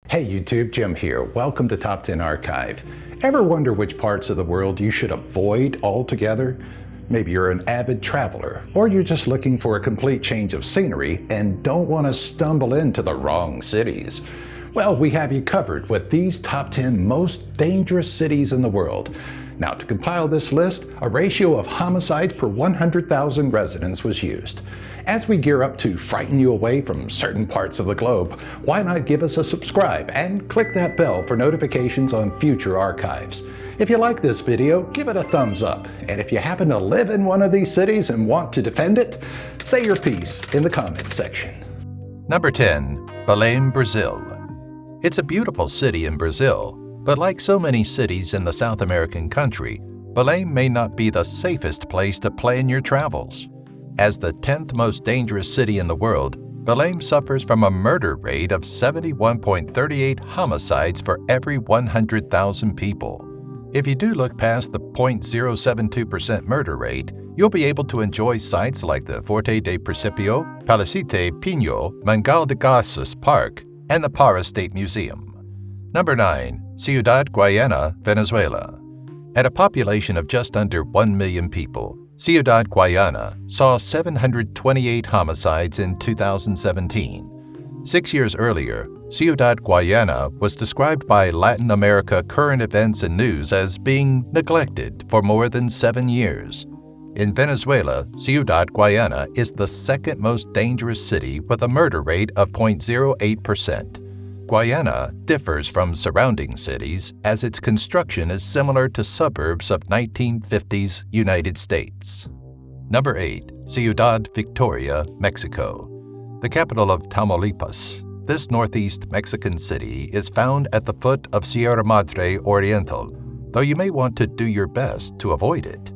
Hey YouTube, Jim here. Welcome to Top 10 Archive. Ever wonder which parts of the world you should avoid altogether? Maybe you're an avid traveler, or you're just looking for a complete change of scenery and don't want to stumble into the wrong cities. Well, we have you covered with these top 10 most dangerous cities in the world. Now, to compile this list, a ratio of homicides per 100,000 residents was used. As we gear up to frighten you away from certain parts of the globe, why not give us a subscribe and click that bell for notifications on future archives. If you like this video, give it a thumbs up. And if you happen to live in one of these cities and want to defend it, say your piece in the comment section. Number 10. Belem, Brazil. It's a beautiful city in Brazil, but like so many cities in the South American country, Belem may not be the safest place to plan your travels. As the 10th most dangerous city in the world, Belem suffers from a murder rate of 71.38 homicides for every 100,000 people. If you do look past the 0.072% murder rate, you'll be able to enjoy sites like the Forte de Principio, Palicite Pinho, Mangal de Garças Park, and the Para State Museum. Number 9. Ciudad, Guayana, Venezuela. At a population of just under 1 million people, Ciudad, Guayana saw 728 homicides in 2017. 6 years earlier, Ciudad, Guayana was described by Latin America Current Events and News as being neglected for more than 7 years. In Venezuela, Ciudad, Guayana is the second most dangerous city with a murder rate of 0.08%. Guayana differs from surrounding cities as its construction is similar to suburbs of 1950s United States. Number 8. Ciudad Victoria, Mexico. The capital of Tamaulipas, this northeast Mexican city is found at the foot of Sierra Madre Oriental, though you may want to do your best to avoid it.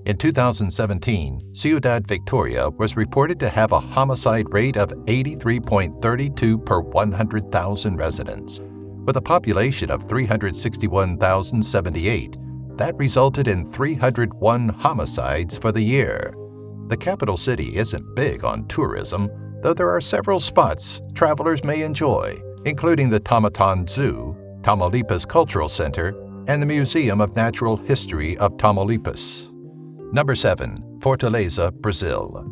In 2017, Ciudad Victoria was reported to have a homicide rate of 83.32 per 100,000 residents. With a population of 361,078, that resulted in 301 homicides for the year. The capital city isn't big on tourism, though there are several spots travelers may enjoy, including the Tamatan Zoo, Tamaulipas Cultural Center, and the Museum of Natural History of Tamaulipas. Number 7. Fortaleza, Brazil.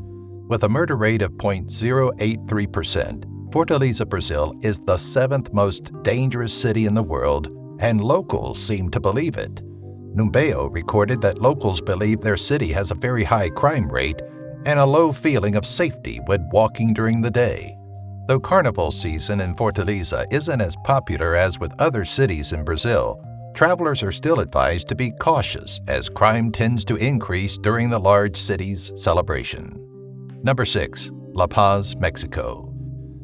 With a murder rate of 0.083%, Fortaleza, Brazil is the 7th most dangerous city in the world, and locals seem to believe it. Numbeo recorded that locals believe their city has a very high crime rate and a low feeling of safety when walking during the day. Though carnival season in Fortaleza isn't as popular as with other cities in Brazil, travelers are still advised to be cautious as crime tends to increase during the large city's celebration. Number 6. La Paz, Mexico.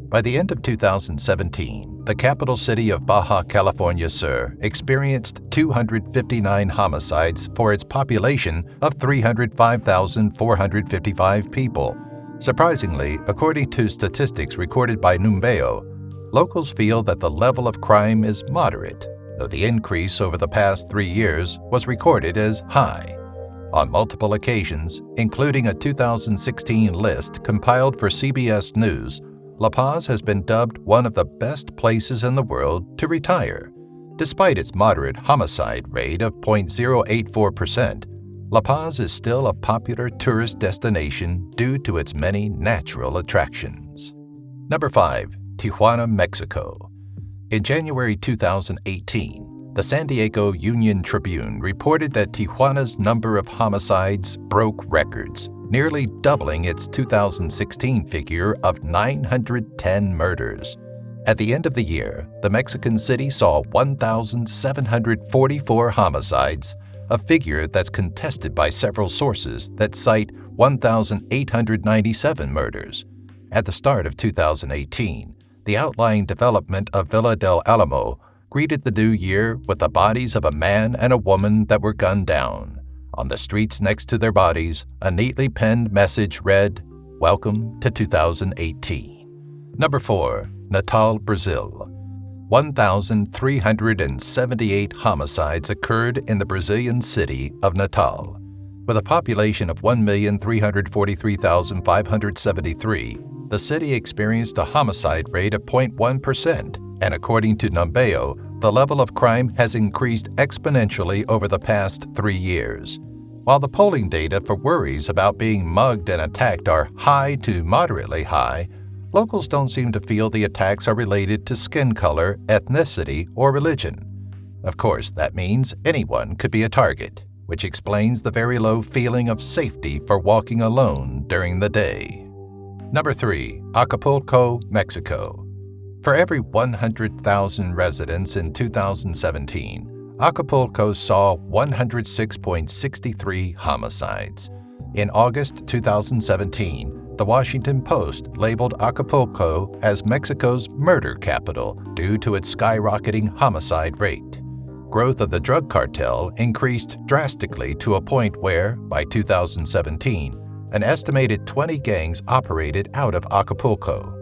By the end of 2017, the capital city of Baja California Sur experienced 259 homicides for its population of 305,455 people. Surprisingly, according to statistics recorded by Numbeo, locals feel that the level of crime is moderate, though the increase over the past 3 years was recorded as high. On multiple occasions, including a 2016 list compiled for CBS News, La Paz has been dubbed one of the best places in the world to retire. Despite its moderate homicide rate of 0.084%, La Paz is still a popular tourist destination due to its many natural attractions. Number 5. Tijuana, Mexico. In January 2018, the San Diego Union Tribune reported that Tijuana's number of homicides broke records, nearly doubling its 2016 figure of 910 murders. At the end of the year, the Mexican city saw 1,744 homicides, a figure that's contested by several sources that cite 1,897 murders. At the start of 2018, the outlying development of Villa del Alamo greeted the new year with the bodies of a man and a woman that were gunned down. On the streets next to their bodies, a neatly penned message read, "Welcome to 2018." Number 4. Natal, Brazil. 1,378 homicides occurred in the Brazilian city of Natal. With a population of 1,343,573, the city experienced a homicide rate of 0.1%, and according to Numbeo, the level of crime has increased exponentially over the past 3 years. While the polling data for worries about being mugged and attacked are high to moderately high, locals don't seem to feel the attacks are related to skin color, ethnicity, or religion. Of course, that means anyone could be a target, which explains the very low feeling of safety for walking alone during the day. Number 3. Acapulco, Mexico. For every 100,000 residents in 2017, Acapulco saw 106.63 homicides. In August 2017, The Washington Post labeled Acapulco as Mexico's murder capital due to its skyrocketing homicide rate. Growth of the drug cartel increased drastically to a point where, by 2017, an estimated 20 gangs operated out of Acapulco.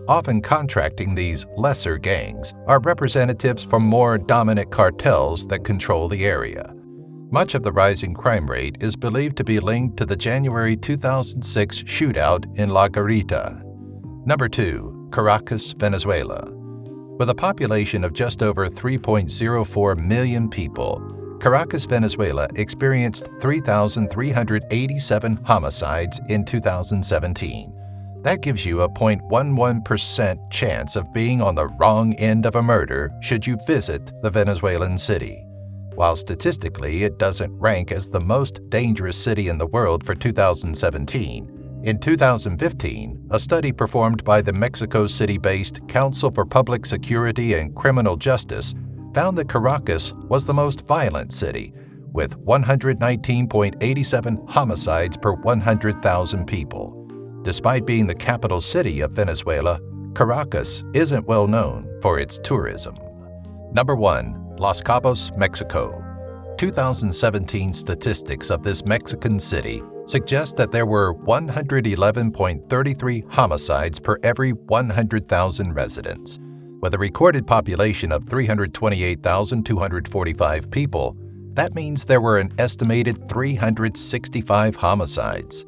Often contracting these lesser gangs are representatives from more dominant cartels that control the area. Much of the rising crime rate is believed to be linked to the January 2006 shootout in La Garita. Number 2. Caracas, Venezuela. With a population of just over 3.04 million people, Caracas, Venezuela experienced 3,387 homicides in 2017. That gives you a 0.11% chance of being on the wrong end of a murder should you visit the Venezuelan city. While statistically it doesn't rank as the most dangerous city in the world for 2017, in 2015, a study performed by the Mexico City-based Council for Public Security and Criminal Justice found that Caracas was the most violent city, with 119.87 homicides per 100,000 people. Despite being the capital city of Venezuela, Caracas isn't well known for its tourism. Number 1. Los Cabos, Mexico. 2017 statistics of this Mexican city suggest that there were 111.33 homicides per every 100,000 residents. With a recorded population of 328,245 people, that means there were an estimated 365 homicides.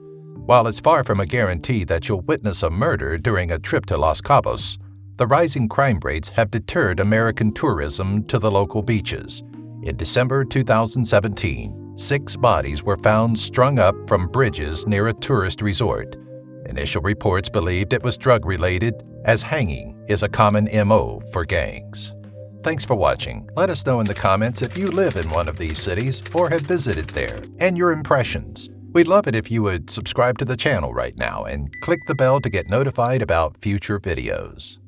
While it's far from a guarantee that you'll witness a murder during a trip to Los Cabos, the rising crime rates have deterred American tourism to the local beaches. In December 2017, 6 bodies were found strung up from bridges near a tourist resort. Initial reports believed it was drug-related, as hanging is a common MO for gangs. Thanks for watching. Let us know in the comments if you live in one of these cities or have visited there, and your impressions. We'd love it if you would subscribe to the channel right now and click the bell to get notified about future videos.